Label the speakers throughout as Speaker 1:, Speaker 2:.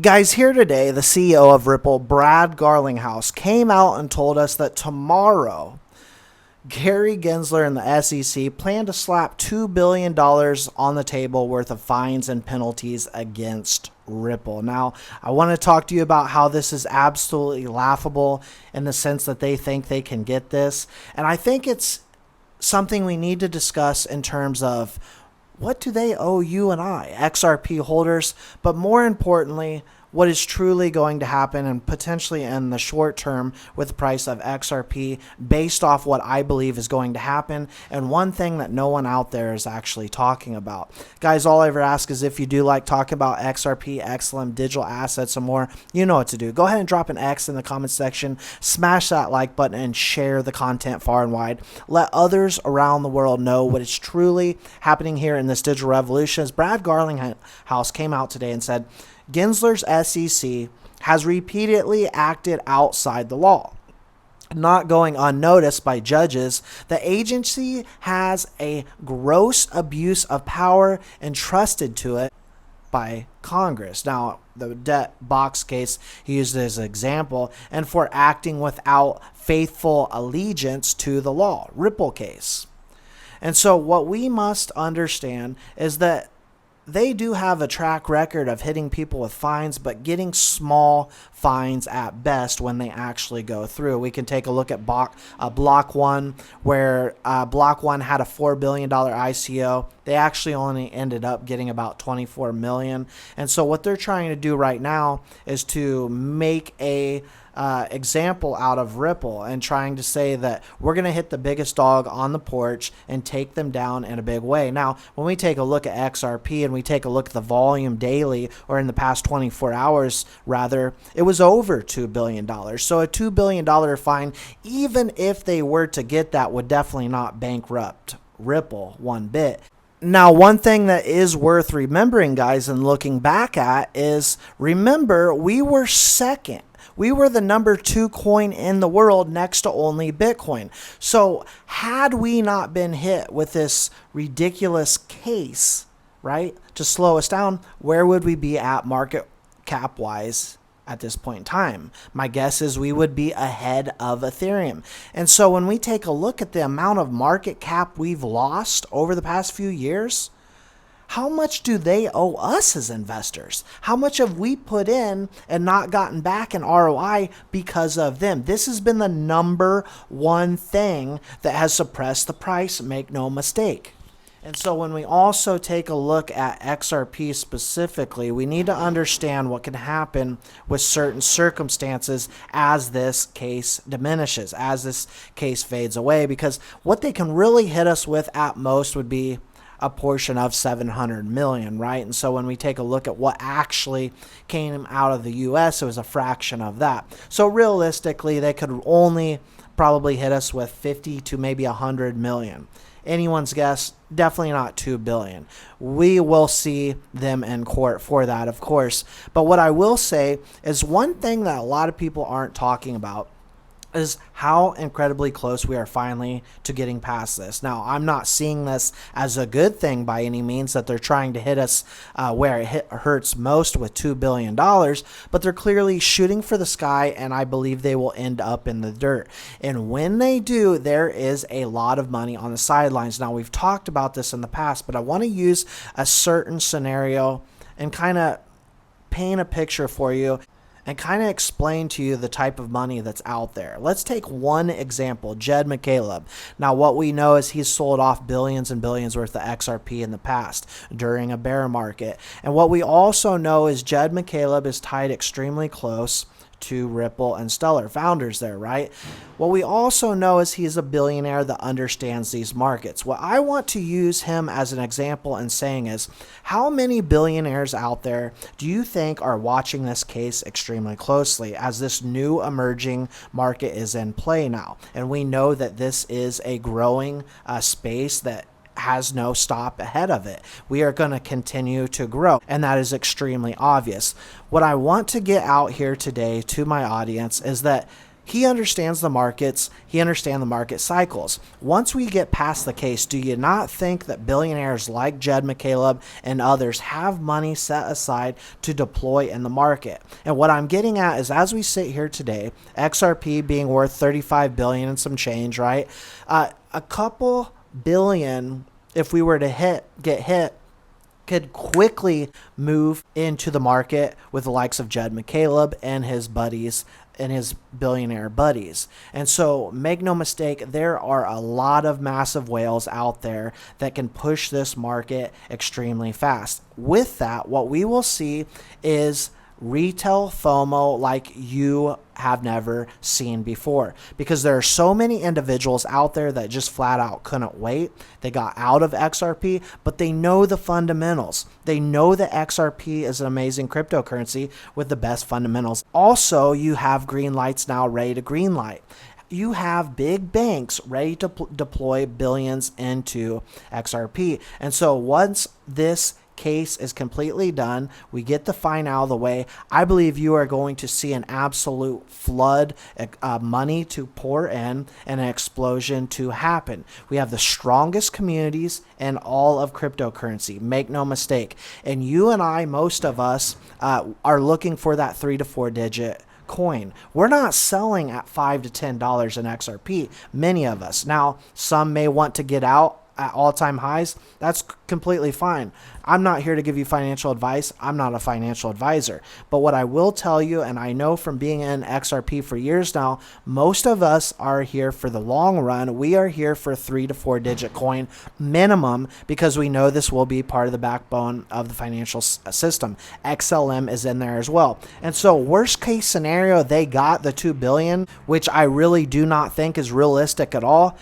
Speaker 1: Guys, here today, the CEO of Ripple, Brad Garlinghouse, came out and told us that tomorrow, Gary Gensler and the SEC plan to slap $2 billion on the table worth of fines and penalties against Ripple. Now, I want to talk to you about how this is absolutely laughable in the sense that they think they can get this. And I think it's something we need to discuss in terms of what do they owe you and I, XRP holders, but more importantly, what is truly going to happen and potentially in the short term with the price of XRP based off what I believe is going to happen, and one thing that no one out there is actually talking about. Guys, all I ever ask is if you do like talking about XRP, XLM, digital assets, and more, you know what to do. Go ahead and drop an X in the comment section, smash that like button, and share the content far and wide. Let others around the world know what is truly happening here in this digital revolution. As Brad Garlinghouse came out today and said, Gensler's SEC has repeatedly acted outside the law, not going unnoticed by judges. The agency has a gross abuse of power entrusted to it by Congress. Now, the debt box case he used as an example, and for acting without faithful allegiance to the law, Ripple case. And so what we must understand is that they do have a track record of hitting people with fines, but getting small fines at best when they actually go through. We can take a look at Block 1, where Block 1 had a $4 billion ICO. They actually only ended up getting about $24 million. And so what they're trying to do right now is to make a example out of Ripple and trying to say that we're going to hit the biggest dog on the porch and take them down in a big way. Now, when we take a look at XRP and we take a look at the volume daily, or in the past 24 hours rather, it was over $2 billion. So a $2 billion fine, even if they were to get that, would definitely not bankrupt Ripple one bit. Now, one thing that is worth remembering, guys, and looking back at is, remember, we were second. We were the number 2 coin in the world next to only Bitcoin. So had we not been hit with this ridiculous case, right, to slow us down, where would we be at market cap wise at this point in time? My guess is we would be ahead of Ethereum. And so when we take a look at the amount of market cap we've lost over the past few years, how much do they owe us as investors? How much have we put in and not gotten back in ROI because of them? This has been the number one thing that has suppressed the price, make no mistake. And so when we also take a look at XRP specifically, we need to understand what can happen with certain circumstances as this case diminishes, as this case fades away, because what they can really hit us with at most would be a portion of 700 million, right? And so when we take a look at what actually came out of the US, it was a fraction of that. So realistically, they could only probably hit us with 50 to maybe 100 million. Anyone's guess, definitely not 2 billion. We will see them in court for that, of course. But what I will say is one thing that a lot of people aren't talking about is how incredibly close we are finally to getting past this. Now, I'm not seeing this as a good thing by any means, that they're trying to hit us where it hurts most with $2 billion, but they're clearly shooting for the sky, and I believe they will end up in the dirt. And when they do, there is a lot of money on the sidelines. Now, we've talked about this in the past, but I want to use a certain scenario and kind of paint a picture for you and kind of explain to you the type of money that's out there. Let's take one example, Jed McCaleb. Now, what we know is he's sold off billions and billions worth of XRP in the past during a bear market. And what we also know is Jed McCaleb is tied extremely close to Ripple and Stellar, founders there, right? What we also know is he's a billionaire that understands these markets. What I want to use him as an example in saying is, how many billionaires out there do you think are watching this case extremely closely as this new emerging market is in play now? And we know that this is a growing space that has no stop ahead of it. We are going to continue to grow, and that is extremely obvious. What I want to get out here today to my audience is that He understands the markets. He understands the market cycles. Once we get past the case, do you not think that billionaires like Jed McCaleb and others have money set aside to deploy in the market? And what I'm getting at is, as we sit here today, XRP being worth 35 billion and some change, right? A couple billion, if we were to get hit, could quickly move into the market with the likes of Jed McCaleb and his buddies and his billionaire buddies. And so make no mistake, there are a lot of massive whales out there that can push this market extremely fast. With that, what we will see is retail FOMO like you have never seen before, because there are so many individuals out there that just flat out couldn't wait. They got out of XRP, but they know the fundamentals. They know that XRP is an amazing cryptocurrency with the best fundamentals. Also, you have green lights now ready to green light. You have big banks ready to deploy billions into XRP. And so once this case is completely done, we get the fine out of the way, I believe you are going to see an absolute flood of money to pour in and an explosion to happen. We have the strongest communities in all of cryptocurrency, make no mistake. And you and I, most of us, are looking for that 3 to 4 digit coin. We're not selling at $5 to $10 in XRP, many of us. Now, some may want to get out at all-time highs. That's completely fine. I'm not here to give you financial advice. I'm not a financial advisor. But what I will tell you, and I know from being in XRP for years now, most of us are here for the long run. We are here for 3 to 4 digit coin minimum, because we know this will be part of the backbone of the financial system. XLM is in there as well. And so worst case scenario, they got the 2 billion, which I really do not think is realistic at all.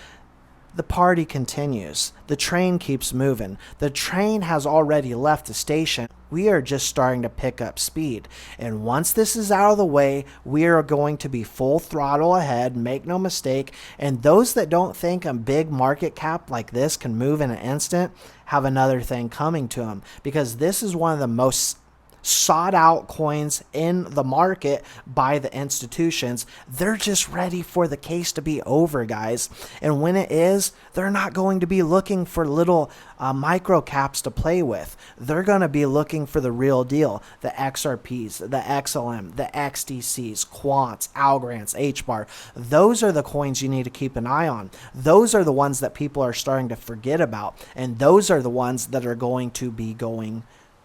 Speaker 1: The party continues. The train keeps moving. The train has already left the station. We are just starting to pick up speed. And once this is out of the way, we are going to be full throttle ahead, make no mistake. And those that don't think a big market cap like this can move in an instant have another thing coming to them, because this is one of the most sought out coins in the market by the institutions. They're just ready for the case to be over, guys. And when it is, they're not going to be looking for little micro caps to play with. They're going to be looking for the real deal, the XRPs, the XLM, the XDCs, Quants, Algorand's, HBAR. Those are the coins you need to keep an eye on. Those are the ones that people are starting to forget about. And those are the ones that are going to be going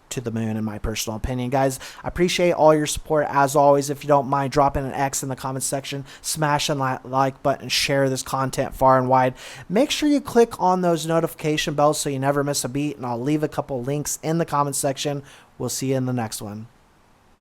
Speaker 1: to the moon, in my personal opinion. Guys, I appreciate all your support. As always, if you don't mind dropping an X in the comments section, smash the like button, share this content far and wide. Make sure you click on those notification bells so you never miss a beat, and I'll leave a couple links in the comments section. We'll see you in the next one.